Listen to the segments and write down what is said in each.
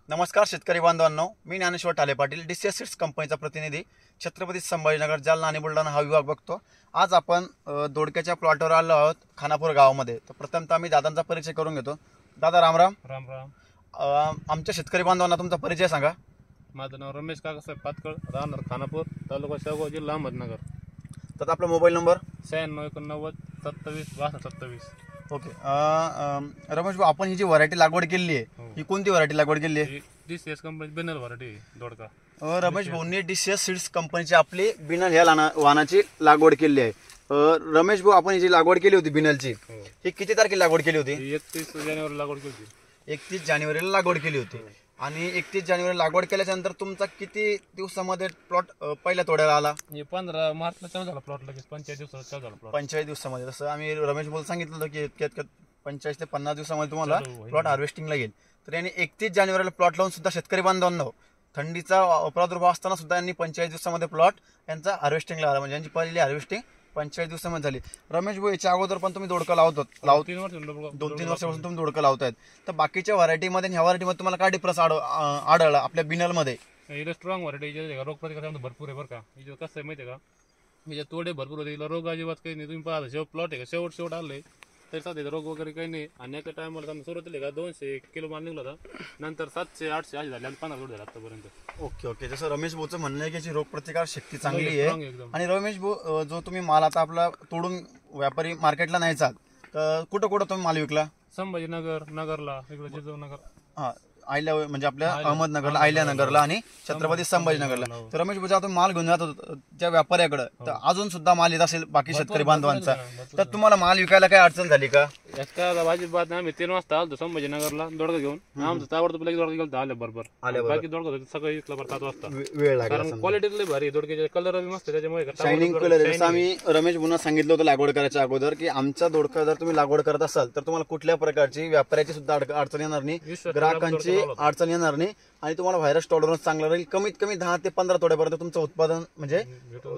नमस्कार शेतकरी बांधवांनो, मी ज्ञानेश्वर ठाले पाटील, डीसीएस सीड्स कंपनीचा प्रतिनिधी, छत्रपती संभाजीनगर, जालना आणि बुलढाणा हा विभाग बघतो। आज आपण दोडक्याच्या प्लॉटवर आलो आहोत खानापूर गावामध्ये। तर प्रथमतः मी दादांचा परिचय करून घेतो। दादा राम राम राम। आमच्या शेतकरी बांधवांना तुमचा परिचय सांगा। माझं नाव रमेश काकासाहेब पातकळ, राहणार खानापूर, तालुका शेवगाव, जिल्हा अहमदनगर। तर आपला मोबाईल नंबर 96 89 27 62 27। ओके। रमेश भाऊ, आपण ही जी व्हरायटी लागवड केली आहे ही कोणती व्हरायटी लागवड केली आहे? डीसीएस कंपनी बिनल व्हरायटी दोडका। रमेश भाऊंनी डीसीएस सीड्स कंपनीची आपली बिनल ह्या वाहनाची लागवड केली आहे। रमेश भाऊ, आपण ही जी लागवड केली होती बिनलची ही किती तारखेला लागवड केली होती? 31 जानेवारी लागवड केली होती। 31 जानेवारीला लागवड केली होती। आणि 31 जानेवारी लागवड केल्याच्या नंतर तुमचा किती दिवसामध्ये प्लॉट पहिल्या तोड्याला आला? 15 मार्चला चालू झाला प्लॉट, लगेच 45 दिवसात चालू झाला प्लॉट। 45 दिवसामध्ये। जसं आम्ही रमेश भाऊ सांगितलं होतं की इतक्यात 45 ते 50 दिवसामध्ये तुम्हाला प्लॉट हार्वेस्टिंगला येईल। तर यांनी 31 जानेवारीला प्लॉट लावून सुद्धा शेतकरी बांधवांना थंडीचा प्रादुर्भाव असताना सुद्धा यांनी 45 दिवसामध्ये प्लॉट यांचा हार्वेस्टिंगला आला, म्हणजे यांची पहिली हार्वेस्टिंग 45 दिवसामध्ये झाली। रमेश भाऊ, याच्या अगोदर पण तुम्ही दोडका लावतो 3 वर्ष 2-3 वर्षापासून तुम्ही दोडका लावतायत। तर बाकीच्या व्हरायटीमध्ये ह्या व्हरायटीमध्ये तुम्हाला काय डिफरन्स आढळला आपल्या बिनलमध्ये? हिला स्ट्रॉंग व्हरायटी, रोग प्रतिकार भरपूर आहे बरं का। हिच्यात कसं आहे माहिती आहे का, हिच्या तोडे भरपूर होते, हिला रोग अजिबात काही नाही। तुम्ही पाहता शेवट प्लॉट आहे का, शेवट आले तरी साधे रोग वगैरे काही नाही। आणि एका टायमाला समजा सुरुवातीला का 200 किलो माल निघला होता, नंतर 700 800 असे झाले आणि 15 जोड झाले आतापर्यंत। ओके। जसं रमेश भाऊचं म्हणणं आहे की याची रोगप्रतिकार शक्ती चांगली आहे। एकदम। आणि रमेश भाऊ, जो तुम्ही माल आता आपला तोडून व्यापारी मार्केटला न्यायचा, तर कुठं कुठं तुम्ही माल विकला? संभाजीनगर, नगरला, इकडे जिजाऊनगर, हा आयल्या म्हणजे आपल्या अहमदनगरला, आयल्यानगरला आणि छत्रपती संभाजीनगरला। तर रमेश भाऊ, तुम्ही माल घेऊन जात त्या व्यापाऱ्याकडे, तर अजून सुद्धा माल येत असेल बाकी शेतकरी बांधवांचा, तर तुम्हाला माल विकायला काय अडचण झाली का? एका भाजी बात आम्ही 3 वाजता आलो संभाजीनगरला दोडका घेऊन, आमचं ताबडतोब लगेच दोडका गेलो, आले बरोबर। बाकी दोडका सकाळी विकला बरं 7 वाजता, वेळ लागला। कारण क्वालिटी लई भारी, दोडक्याचे कलर बी मस्त, त्याच्यामुळे शायनिंग कलर। जसं आम्ही रमेश भाऊंना सांगितलं होतं लागवड करायच्या अगोदर की आमचा दोडका जर तुम्ही लागवड करत असाल तर तुम्हाला कुठल्या प्रकारची व्यापाऱ्याची सुद्धा अडचण येणार नाही, ग्राहकांची अडचण येणार नाही, आणि तुम्हाला व्हायरस टॉलरन्स चांगला राहील। कमीत कमी 10 ते 15 तोड्यापर्यंत तुमचं उत्पादन म्हणजे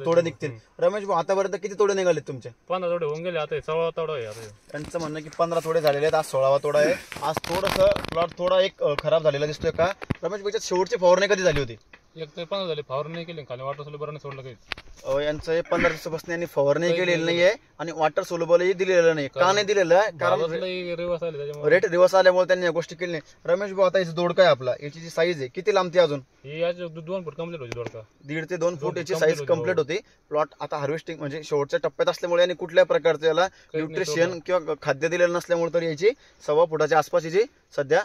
तोडे निघतील। रमेश भाऊ, आतापर्यंत किती तोडे निघाले तुमचे? 15 तोडे होऊन गेले, आता 16 तोडा आहे आता। त्यांचं म्हणणं की 15 तोडे झालेले आहेत, आज 16वा तोडा आहे। आज थोडंसं प्लॉट थोडा एक खराब झालेला दिसतोय का रमेश भाऊ? शेवटची फवारणी कधी झाली होती? एक ते 15 झाले, फवारणी नाही केली, खाली वॉटर सोल्युबल बरं सोडलं काही। यांचं 15 दिवसापासून यांनी फवारणी केलेली नाहीये आणि वॉटर सोल्युबलही दिलेलं नाही। का नाही दिलेलं? कारण रिवर्स आले त्याच्यामुळे, रेट रिवर्स आल्यामुळे त्यांनी या गोष्टी केली नाही। रमेश भाऊ, आता याचा दोडका आहे आपला, याची जी साईज आहे किती लांबती? अजून ही आज 2 फूट कम्प्लीट होती दोडका, 1.5 ते 2 फूट याची साईज कम्प्लीट होती। प्लॉट आता हार्वेस्टिंग म्हणजे शेवटच्या टप्प्यात असल्यामुळे आणि कुठल्या प्रकारचं याला न्यूट्रिशन किंवा खाद्य दिलेलं नसल्यामुळे तर याची 1.25 फुटाच्या आसपास याची सध्या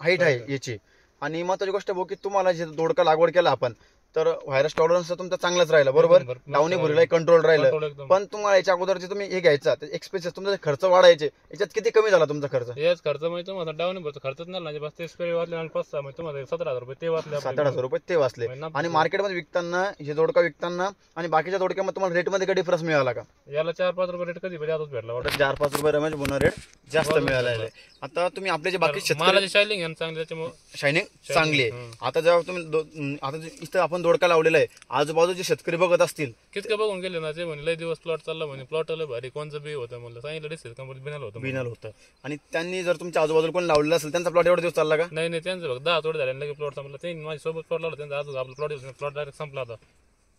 हाईट आहे याची। आणि महत्वाची गोष्ट भाऊ की तुम्हाला जे दोडका लागवड केला आपण, तर व्हायरस टॉलरन्स तुमचा चांगलाच राहिला, बरोबर, डाऊनी भुरीला कंट्रोल राहिलं। पण तुम्हाला याच्या अगोदर जे तुम्ही हे घ्यायचा एक्सपेन्सेस, तुमचा खर्च वाढायचे, याच्यात किती कमी झाला तुमचा खर्च? याच खर्च म्हणजे तुम्हाला डाऊनी भरतो खर्चच नाही, बस ते स्प्रे वाचले आणि 5-6 म्हणजे तुम्हाला 17,000 रुपये ते वाचले, 7-8 रुपये ते वाचले। आणि मार्केटमध्ये विकताना हे दोडका विकताना आणि बाकीच्या दोडक्यामध्ये तुम्हाला रेटमध्ये काही डिफरन्स मिळाला का? याला 4-5 रुपये रेट कधी आजच भेटला, 4-5 रुपये रमेश बोना रेट जास्त मिळाला आहे। आता तुम्ही आपले जे बाकी शेतकरी शायनिंग चांगली, त्याच्यामुळे शायनिंग चांगली आहे। आता जेव्हा तुम्ही आता इथं आपण दोडका लावलेला आहे, आजूबाजूचे शेतकरी बघत असतील, कितके बघून गेले ना, ते म्हणे लय दिवस प्लॉट चालला, म्हणे प्लॉट लय भारी, कोणचं बी होतं म्हणलं, सांगितलं डिसेस कंपनी बिनल होतं। आणि त्यांनी जर तुमच्या आजूबाजूला कोणी लावलेलं असेल त्यांचा प्लॉट एवढा दिवस चालला का? नाही, त्यांचं बघ 10 तोडे झाले, प्लॉट संपला। त्यांनी माझ्या सोबत प्लॉट लावला, त्यांचा आज आपला प्लॉट डायरेक्ट संपला होता,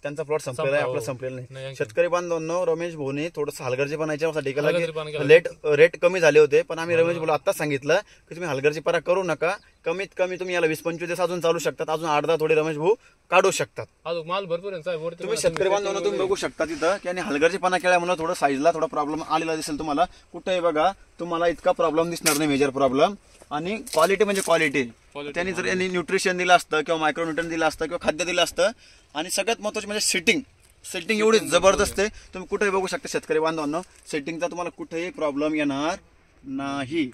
त्यांचा प्लॉट संपलेला आहे, आपला संपलेला नाही। शेतकरी बांधवांनो, रमेश भाऊने थोडंसं हलगर्जीपणासाठी केला की रेट कमी झाले होते, पण आम्ही रमेश भाऊ आताच सांगितलं की तुम्ही हलगर्जीपणा करू नका, कमीत कमी तुम्ही याला 20-25 दिवस अजून चालू शकतात, अजून 8-10 थोडे रमेश भाऊ काढू शकतात। अजून माल भरपूर आहे साहेब, तुम्ही शेतकरी बांधवांना तुम्ही बघू शकता तिथं की आणि हलगर्जीपणा केल्यामुळे थोडं साईजला थोडा प्रॉब्लेम आलेला दिसेल तुम्हाला, कुठेही बघा तुम्हाला इतका प्रॉब्लेम दिसणार नाही, मेजर प्रॉब्लेम। आणि क्वालिटी म्हणजे क्वालिटी, त्यांनी जर यांनी न्यूट्रिशन दिलं असतं किंवा मायक्रोन्यूट्रन दिलं असतं किंवा खाद्य दिलं असतं, आणि सगळ्यात महत्त्वाचे म्हणजे सेटिंग एवढी जबरदस्त आहे, तुम्ही कुठेही बघू शकता शेतकरी बांधवांनो, सेटिंगचा तुम्हाला कुठेही प्रॉब्लेम येणार नाही।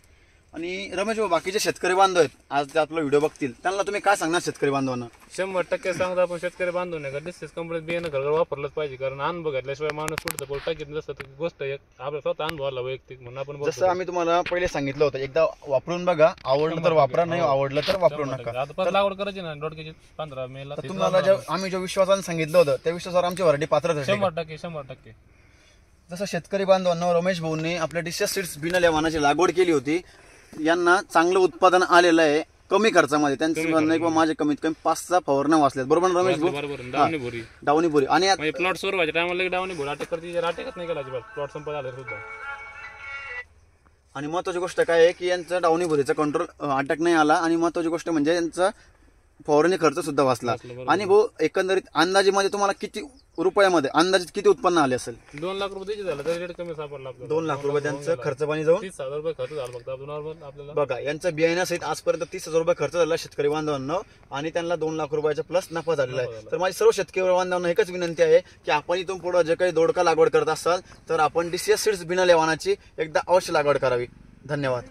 आणि रमेश भाऊ, बाकीचे शेतकरी बांधव आहेत आज ते आपला व्हिडिओ बघतील, त्यांना तुम्ही काय सांगणार शेतकरी बांधवांना? 100% सांगतो आपण शेतकरी बांधव नाही का, डिस्टेन्स कंपनीत बियाणं घर वापरलंच पाहिजे, कारण अनुभव घेतल्याशिवाय माणूस कुठं पोल टाकीत नसतं, गोष्ट एक आपल्या स्वतः अनुभव आला वैयक्तिक म्हणून आपण जसं आम्ही तुम्हाला पहिले सांगितलं होतं, एकदा वापरून बघा, आवडलं तर वापरा, नाही आवडलं तर वापरू नका। आता लागवड करायची ना दोडक्याची 15 मेला, तुम्हाला आम्ही जो विश्वासाने सांगितलं होतं त्या विश्वासावर आमची व्हरायटी पात्र झाली 100%। जसं शेतकरी बांधवांना रमेश भाऊंनी आपल्या डीसीएस सीड्स बिनल या वाहनाची लागवड केली होती, यांना चांगलं उत्पादन आलेलं आहे कमी खर्चामध्ये त्यांचं म्हणणं आहे की माझे कमीत कमी 5-6 फवारण्या वाचल्यात, बरोबर ना रमेश भाऊ? बरोबर डावणी भुरी डावणी बोरी. आणि म्हणजे प्लॉट सुरू व्हायच्या टायमाला डावणी भुरी अटॅक करते, अटॅकच नाही केला अजिबात प्लॉट संपत आले सुद्धा. आणि महत्वाची गोष्ट काय आहे की यांचं डावणी बोरीचा कंट्रोल अटॅक नाही आला. आणि महत्वाची गोष्ट म्हणजे यांचा फवारणी खर्च सुद्धा वाचला. आणि भाऊ एकंदरीत अंदाजेमध्ये तुम्हाला किती रुपयामध्ये अंदाजित किती उत्पन्न आले असेल? 2 लाख रुपये द्यायचे झालं तर रेट कमी सापडला आपल्याला. 2 लाख रुपये त्यांचं खर्च पाणी जाऊन 30,000 रुपये खर्च झाला फक्त नॉर्मल आपल्याला. बघा यांचं बियाण्यासहित आजपर्यंत 30,000 रुपये खर्च झाला शेतकरी बांधवांना आणि त्यांना 2 लाख रुपयाचा प्लस नफा झालेला आहे. तर माझी सर्व शेतकरी बांधवांना एकच विनंती आहे की आपण इथून पुढे जे काही दोडका लागवड करत असाल तर आपण DCS सीड्स बिना लेवानाची एकदा अवश्य लागवड करावी. धन्यवाद.